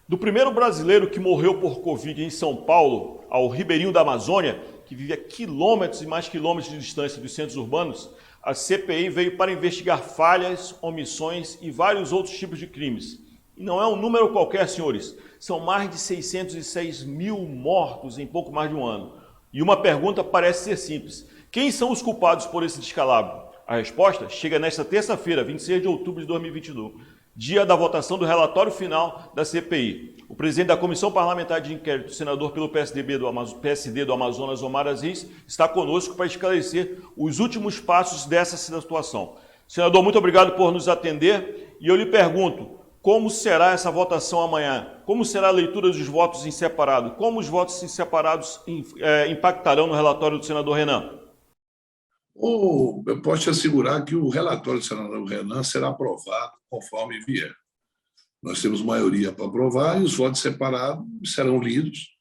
Do primeiro brasileiro que morreu por Covid em São Paulo, ao ribeirinho da Amazônia, que vive a quilômetros e mais quilômetros de distância dos centros urbanos, a CPI veio para investigar falhas, omissões e vários outros tipos de crimes. E não é um número qualquer, senhores. São mais de 606 mil mortos em pouco mais de um ano. E uma pergunta parece ser simples. Quem são os culpados por esse descalabro? A resposta chega nesta terça-feira, 26 de outubro de 2022, dia da votação do relatório final da CPI. O presidente da Comissão Parlamentar de Inquérito, senador pelo PSD do Amazonas, Omar Aziz, está conosco para esclarecer os últimos passos dessa situação. Senador, muito obrigado por nos atender. E eu lhe pergunto, como será essa votação amanhã? Como será a leitura dos votos em separado? Como os votos em separados impactarão no relatório do senador Renan? Eu posso te assegurar que o relatório do senador Renan será aprovado conforme vier. Nós temos maioria para aprovar e os votos separados serão lidos,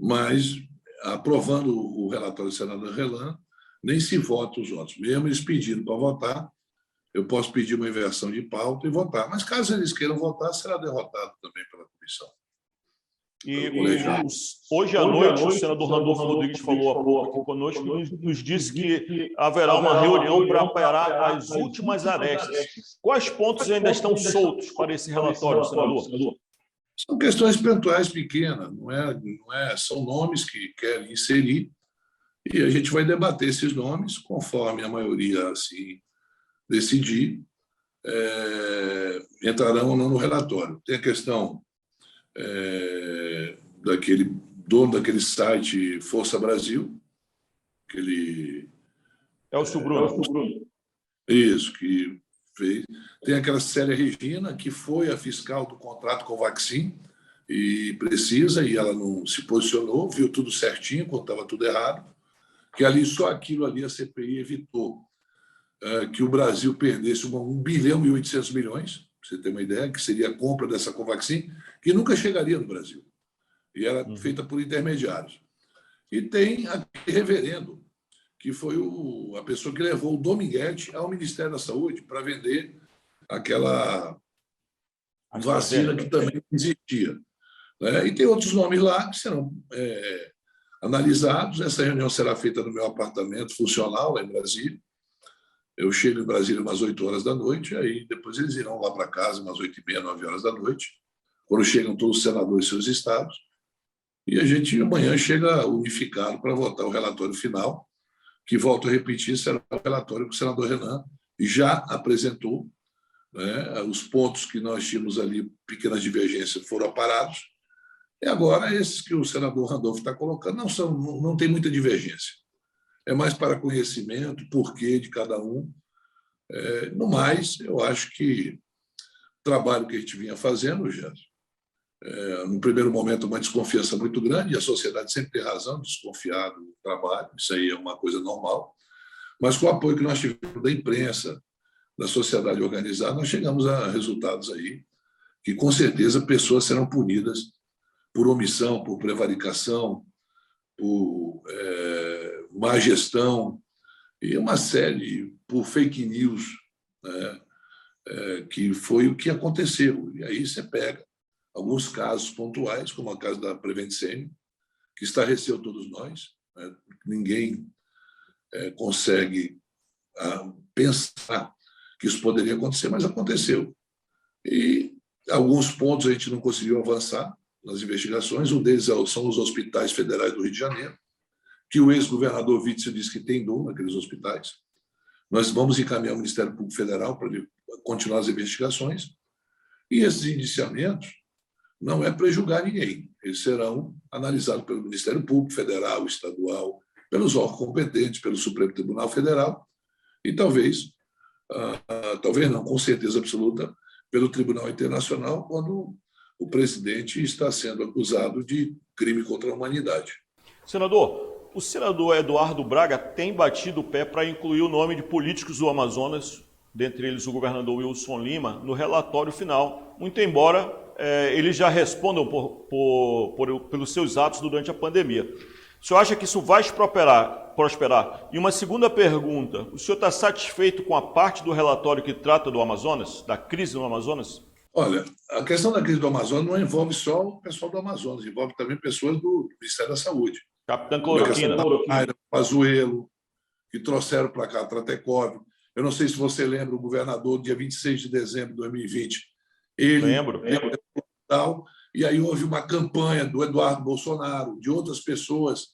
mas aprovando o relatório do senador Renan, nem se vota os votos. Mesmo eles pedindo para votar, eu posso pedir uma inversão de pauta e votar. Mas caso eles queiram votar, será derrotado também pela comissão. E hoje à noite, o senador Randolfo Rodrigues falou há pouco aqui conosco, nos disse que haverá uma reunião para aparar as últimas arestas. Quais pontos ainda estão soltos para esse relatório, senador? São questões pontuais pequenas, são nomes que querem inserir, e a gente vai debater esses nomes conforme a maioria assim decidir, entrarão ou não no relatório. Tem a questão daquele dono daquele site Força Brasil, aquele... Elcio Bruno. Isso, que fez. Tem aquela Célia Regina, que foi a fiscal do contrato com o Vaccin, e e ela não se posicionou, viu tudo certinho, quando estava tudo errado, que ali, só aquilo ali a CPI evitou que o Brasil perdesse 1 bilhão e 800 milhões, para você ter uma ideia, que seria a compra dessa Covaxin, que nunca chegaria no Brasil. E era feita por intermediários. E tem aquele reverendo, que foi a pessoa que levou o Dominguete ao Ministério da Saúde para vender aquela vacina que também existia. E tem outros nomes lá que serão analisados. Essa reunião será feita no meu apartamento funcional, lá em Brasília. Eu chego em Brasília umas 8 horas da noite, aí depois eles irão lá para casa umas 8h30, 9 horas da noite, quando chegam todos os senadores e seus estados, e a gente amanhã chega unificado para votar o relatório final, que, volto a repetir, será o relatório que o senador Renan já apresentou. Os pontos que nós tínhamos ali, pequenas divergências, foram aparados, e agora esses que o senador Randolfo está colocando não tem muita divergência. É mais para conhecimento, porquê de cada um. No mais, eu acho que o trabalho que a gente vinha fazendo, Gerson, no primeiro momento, uma desconfiança muito grande, e a sociedade sempre tem razão de desconfiar do trabalho, isso aí é uma coisa normal, mas com o apoio que nós tivemos da imprensa, da sociedade organizada, nós chegamos a resultados aí que, com certeza, pessoas serão punidas por omissão, por prevaricação, por má gestão e uma série por fake news, que foi o que aconteceu. E aí você pega alguns casos pontuais, como o caso da Prevent Senior, que estarreceu todos nós. Ninguém consegue pensar que isso poderia acontecer, mas aconteceu. E alguns pontos a gente não conseguiu avançar nas investigações. Um deles são os hospitais federais do Rio de Janeiro, que o ex-governador Witzel disse que tem dor naqueles hospitais. Nós vamos encaminhar o Ministério Público Federal para continuar as investigações. E esses indiciamentos não é para julgar ninguém. Eles serão analisados pelo Ministério Público Federal, estadual, pelos órgãos competentes, pelo Supremo Tribunal Federal e talvez não, com certeza absoluta, pelo Tribunal Internacional, quando o presidente está sendo acusado de crime contra a humanidade. Senador, o senador Eduardo Braga tem batido o pé para incluir o nome de políticos do Amazonas, dentre eles o governador Wilson Lima, no relatório final, muito embora eles já respondam pelos seus atos durante a pandemia. O senhor acha que isso vai prosperar? E uma segunda pergunta, o senhor está satisfeito com a parte do relatório que trata do Amazonas, da crise no Amazonas? Olha, a questão da crise do Amazonas não envolve só o pessoal do Amazonas, envolve também pessoas do Ministério da Saúde. Capitã Como a questão Cloroquina. da Mayra, Pazuello, que trouxeram para cá a Tratekov. Eu não sei se você lembra, o governador, dia 26 de dezembro de 2020, ele Lembro. e aí houve uma campanha do Eduardo Bolsonaro, de outras pessoas,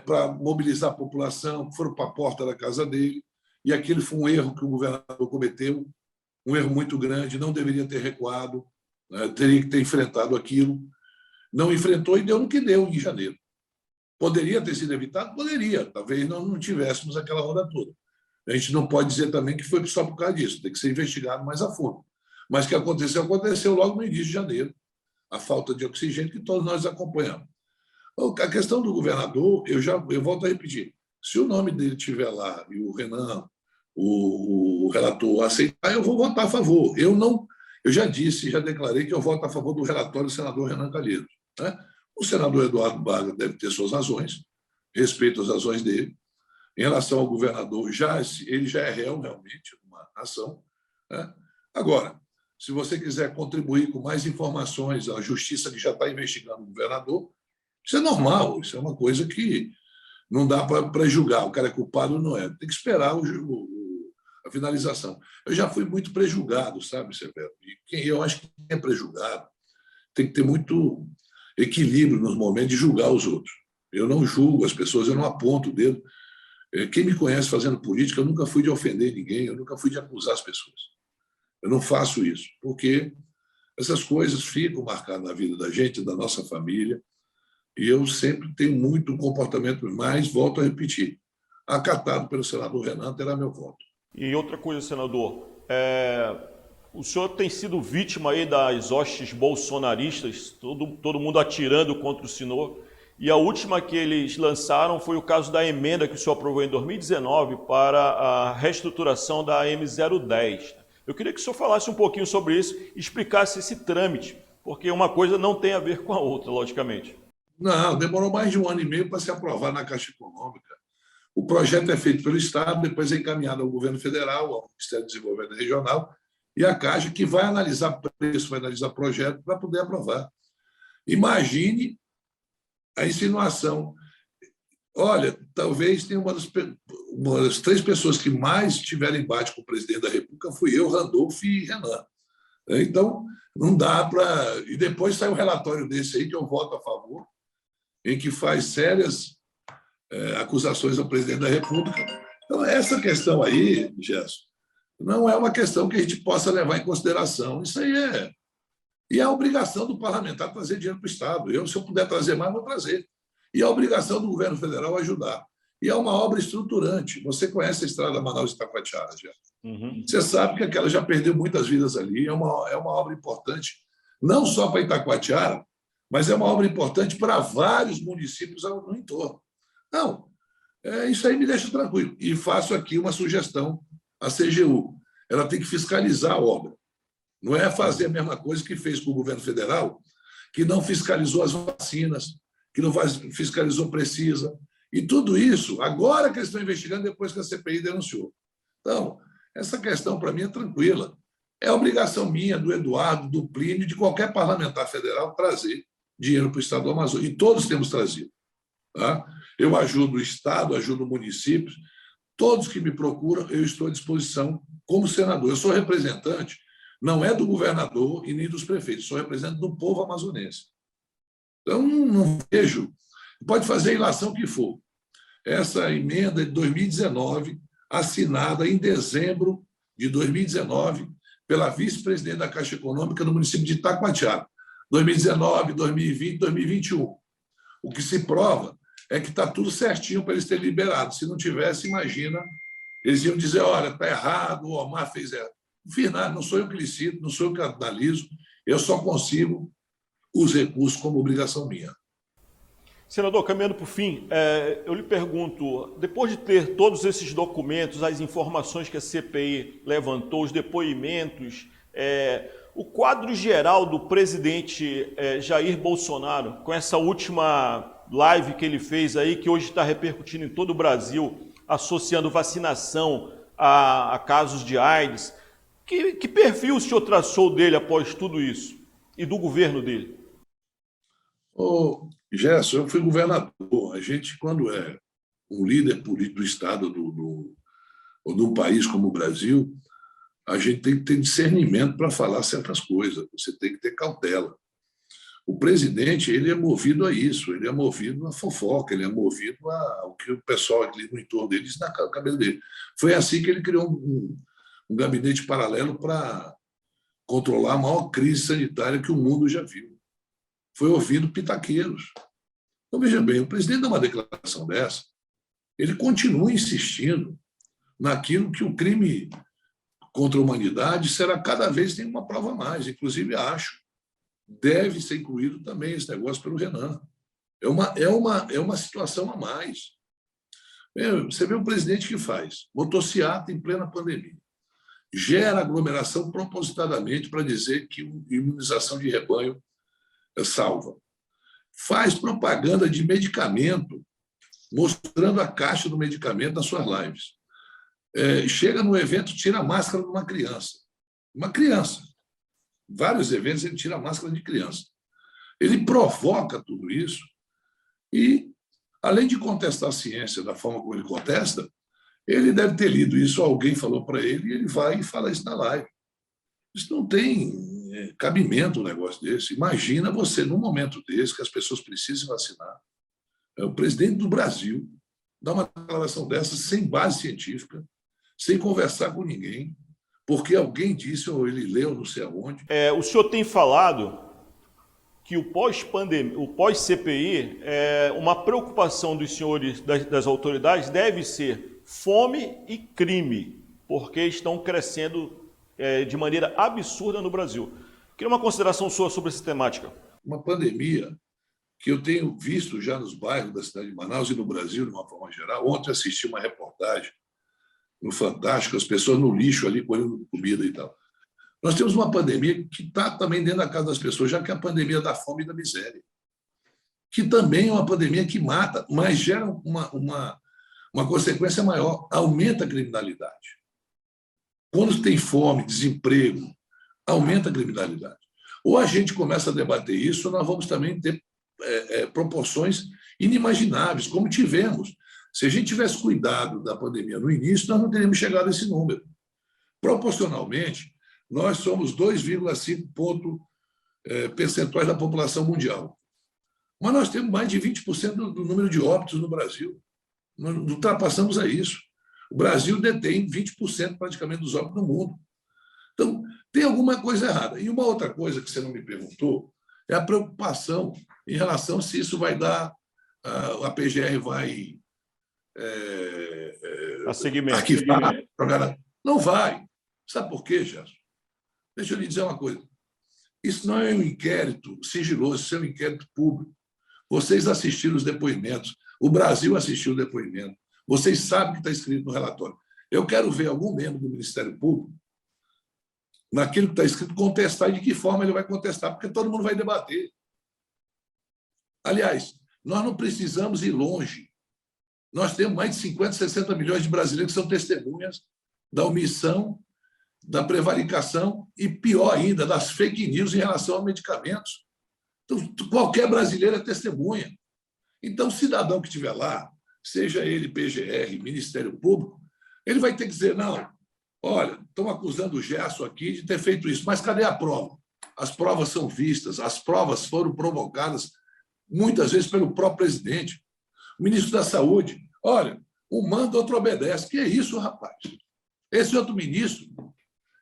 para mobilizar a população, foram para a porta da casa dele, e aquele foi um erro que o governador cometeu, um erro muito grande, não deveria ter recuado, teria que ter enfrentado aquilo. Não enfrentou e deu no que deu em janeiro. Poderia ter sido evitado? Poderia. Talvez não tivéssemos aquela onda toda. A gente não pode dizer também que foi só por causa disso, tem que ser investigado mais a fundo. Mas o que aconteceu, aconteceu logo no início de janeiro, a falta de oxigênio que todos nós acompanhamos. A questão do governador, eu volto a repetir, se o nome dele estiver lá e o Renan, o relator, aceitar, eu vou votar a favor. Eu já disse, já declarei que eu voto a favor do relatório do senador Renan Calheiros. Né? O senador Eduardo Braga deve ter suas razões, respeito às razões dele. Em relação ao governador, ele já é réu, realmente, numa ação. Né? Agora, se você quiser contribuir com mais informações, a justiça que já está investigando o governador, isso é normal, isso é uma coisa que não dá para julgar. O cara é culpado ou não é. Tem que esperar a finalização. Eu já fui muito prejulgado, sabe, Severo? E eu acho que quem é prejulgado tem que ter muito equilíbrio nos momentos de julgar os outros. Eu não julgo as pessoas, eu não aponto o dedo. Quem me conhece fazendo política, eu nunca fui de ofender ninguém, eu nunca fui de acusar as pessoas. Eu não faço isso, porque essas coisas ficam marcadas na vida da gente, da nossa família, e eu sempre tenho muito um comportamento, mas volto a repetir, acatado pelo senador Renan, terá meu voto. E outra coisa, senador, o senhor tem sido vítima aí das hostes bolsonaristas, todo mundo atirando contra o senhor, e a última que eles lançaram foi o caso da emenda que o senhor aprovou em 2019 para a reestruturação da M010. Eu queria que o senhor falasse um pouquinho sobre isso e explicasse esse trâmite, porque uma coisa não tem a ver com a outra, logicamente. Não, demorou mais de 1 ano e meio para se aprovar na Caixa Econômica. O projeto é feito pelo Estado, depois é encaminhado ao governo federal, ao Ministério do Desenvolvimento Regional, e a Caixa que vai analisar preço, vai analisar projeto para poder aprovar. Imagine a insinuação. Olha, talvez tenha uma das 3 pessoas que mais tiveram embate com o presidente da República fui eu, Randolfo e Renan. Então, não dá para... E depois sai um relatório desse aí que eu voto a favor, em que faz sérias acusações ao presidente da República. Então, essa questão aí, Gerson, não é uma questão que a gente possa levar em consideração. Isso aí é... E é a obrigação do parlamentar trazer dinheiro para o Estado. Eu, se eu puder trazer mais, vou trazer. E a obrigação do governo federal ajudar. E é uma obra estruturante. Você conhece a estrada Manaus-Itacoatiara, já? Uhum. Você sabe que aquela já perdeu muitas vidas ali. É uma obra importante, não só para Itacoatiara, mas é uma obra importante para vários municípios no entorno. Não, isso aí me deixa tranquilo. E faço aqui uma sugestão à CGU. Ela tem que fiscalizar a obra. Não é fazer a mesma coisa que fez com o governo federal, que não fiscalizou as vacinas, que não fiscalizou Precisa. E tudo isso, agora que eles estão investigando, depois que a CPI denunciou. Então, essa questão, para mim, é tranquila. É obrigação minha, do Eduardo, do Plínio, de qualquer parlamentar federal, trazer dinheiro para o Estado do Amazonas. E todos temos trazido. Tá? Eu ajudo o Estado, ajudo municípios. Todos que me procuram, eu estou à disposição como senador. Eu sou representante, não é do governador e nem dos prefeitos, sou representante do povo amazonense. Então, não vejo... Pode fazer a ilação que for. Essa emenda de 2019, assinada em dezembro de 2019, pela vice-presidente da Caixa Econômica no município de Itacoatiara, 2019, 2020, 2021. O que se prova é que está tudo certinho para eles terem liberado. Se não tivesse, imagina, eles iam dizer, olha, está errado, o Omar fez errado. Não fiz nada, não sou eu que licito, não sou eu que analiso, eu só consigo os recursos como obrigação minha. Senador, caminhando para o fim, eu lhe pergunto, depois de ter todos esses documentos, as informações que a CPI levantou, os depoimentos, o quadro geral do presidente Jair Bolsonaro, com essa última live que ele fez aí, que hoje está repercutindo em todo o Brasil, associando vacinação a casos de AIDS, o Que perfil o senhor traçou dele após tudo isso e do governo dele? Ô, Gerson, eu fui governador. A gente, quando é um líder político do Estado ou de um país como o Brasil, a gente tem que ter discernimento para falar certas coisas. Você tem que ter cautela. O presidente, ele é movido a isso, ele é movido a fofoca, ele é movido ao que o pessoal ali no entorno dele diz na cabeça dele. Foi assim que ele criou um gabinete paralelo para controlar a maior crise sanitária que o mundo já viu. Foi ouvindo pitaqueiros. Então, veja bem, o presidente dá uma declaração dessa, ele continua insistindo naquilo que o crime contra a humanidade será cada vez tem uma prova a mais. Inclusive, acho deve ser incluído também esse negócio pelo Renan. É uma situação a mais. Você vê o presidente que faz motociata em plena pandemia, gera aglomeração propositadamente para dizer que imunização de rebanho salva, faz propaganda de medicamento, mostrando a caixa do medicamento nas suas lives. Chega no evento, tira a máscara de uma criança. Uma criança. Vários eventos ele tira a máscara de criança. Ele provoca tudo isso e, além de contestar a ciência da forma como ele contesta, ele deve ter lido isso, alguém falou para ele, e ele vai e fala isso na live. Isso não tem cabimento, um negócio desse. Imagina você, num momento desse, que as pessoas precisam vacinar, o presidente do Brasil dá uma declaração dessa sem base científica, sem conversar com ninguém, porque alguém disse, ou ele leu, não sei aonde. O senhor tem falado que o pós-CPI, uma preocupação dos senhores, das autoridades, deve ser fome e crime, porque estão crescendo de maneira absurda no Brasil. Queria uma consideração sua sobre essa temática. Uma pandemia que eu tenho visto já nos bairros da cidade de Manaus e no Brasil, de uma forma geral. Ontem assisti uma reportagem no Fantástico, as pessoas no lixo ali, colhendo comida e tal. Nós temos uma pandemia que está também dentro da casa das pessoas, já que é a pandemia da fome e da miséria, que também é uma pandemia que mata, mas gera uma consequência maior, aumenta a criminalidade. Quando tem fome, desemprego, aumenta a criminalidade. Ou a gente começa a debater isso, ou nós vamos também ter proporções inimagináveis, como tivemos. Se a gente tivesse cuidado da pandemia no início, nós não teríamos chegado a esse número. Proporcionalmente, nós somos 2,5 pontos percentuais da população mundial. Mas nós temos mais de 20% do número de óbitos no Brasil. Nós ultrapassamos a isso. O Brasil detém 20% praticamente dos óbitos no mundo. Então, tem alguma coisa errada. E uma outra coisa que você não me perguntou é a preocupação em relação se isso vai dar, a PGR vai arquivar. Não vai. Sabe por quê, Gerson? Deixa eu lhe dizer uma coisa. Isso não é um inquérito sigiloso, isso é um inquérito público. Vocês assistiram os depoimentos, o Brasil assistiu o depoimento, vocês sabem o que está escrito no relatório. Eu quero ver algum membro do Ministério Público, naquilo que está escrito, contestar e de que forma ele vai contestar, porque todo mundo vai debater. Aliás, nós não precisamos ir longe. Nós temos mais de 50, 60 milhões de brasileiros que são testemunhas da omissão, da prevaricação e, pior ainda, das fake news em relação a medicamentos. Então, qualquer brasileiro é testemunha. Então, o cidadão que estiver lá, seja ele PGR, Ministério Público, ele vai ter que dizer, não, olha, estão acusando o Gerson aqui de ter feito isso, mas cadê a prova? As provas são vistas, as provas foram provocadas muitas vezes pelo próprio presidente. O ministro da Saúde, olha, um manda, outro obedece. Que é isso, rapaz? Esse outro ministro,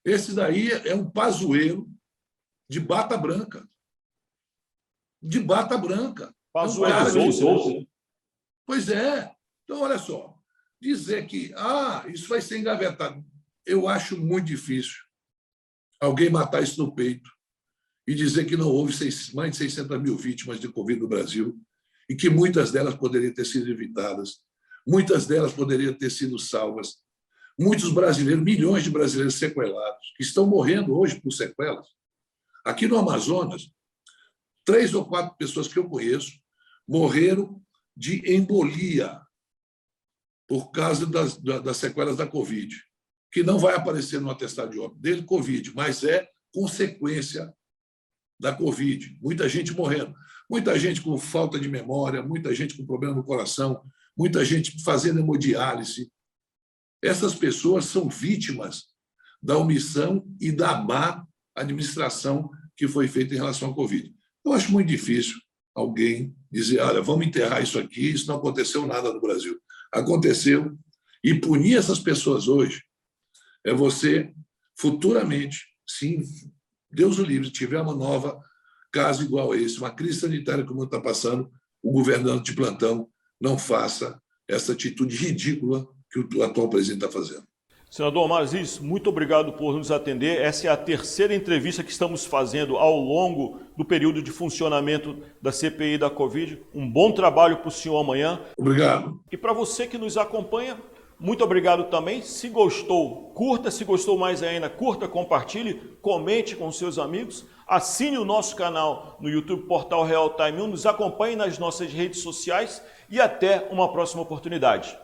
esse daí é um pazueiro de bata branca. De bata branca. Pazueiro. Pois é. Então, olha só. Dizer que isso vai ser engavetado. Eu acho muito difícil alguém matar isso no peito e dizer que não houve mais de 600 mil vítimas de Covid no Brasil e que muitas delas poderiam ter sido evitadas, muitas delas poderiam ter sido salvas. Muitos brasileiros, milhões de brasileiros sequelados, que estão morrendo hoje por sequelas. Aqui no Amazonas, 3 ou 4 pessoas que eu conheço morreram de embolia por causa das sequelas da Covid, que não vai aparecer no atestado de óbito dele, Covid, mas é consequência da Covid. Muita gente morrendo, muita gente com falta de memória, muita gente com problema no coração, muita gente fazendo hemodiálise. Essas pessoas são vítimas da omissão e da má administração que foi feita em relação à Covid. Eu acho muito difícil alguém dizer, olha, vamos enterrar isso aqui, isso não aconteceu nada no Brasil. Aconteceu, e punir essas pessoas hoje é você, futuramente, sim, Deus o livre, tiver uma nova caso igual a esse, uma crise sanitária que o mundo está passando, o governante de plantão não faça essa atitude ridícula que o atual presidente está fazendo. Senador Omar Aziz, muito obrigado por nos atender. Essa é a terceira entrevista que estamos fazendo ao longo do período de funcionamento da CPI da Covid. Um bom trabalho para o senhor amanhã. Obrigado. E para você que nos acompanha, muito obrigado também. Se gostou, curta. Se gostou mais ainda, curta, compartilhe, comente com seus amigos. Assine o nosso canal no YouTube Portal Real Time 1. Nos acompanhe nas nossas redes sociais e até uma próxima oportunidade.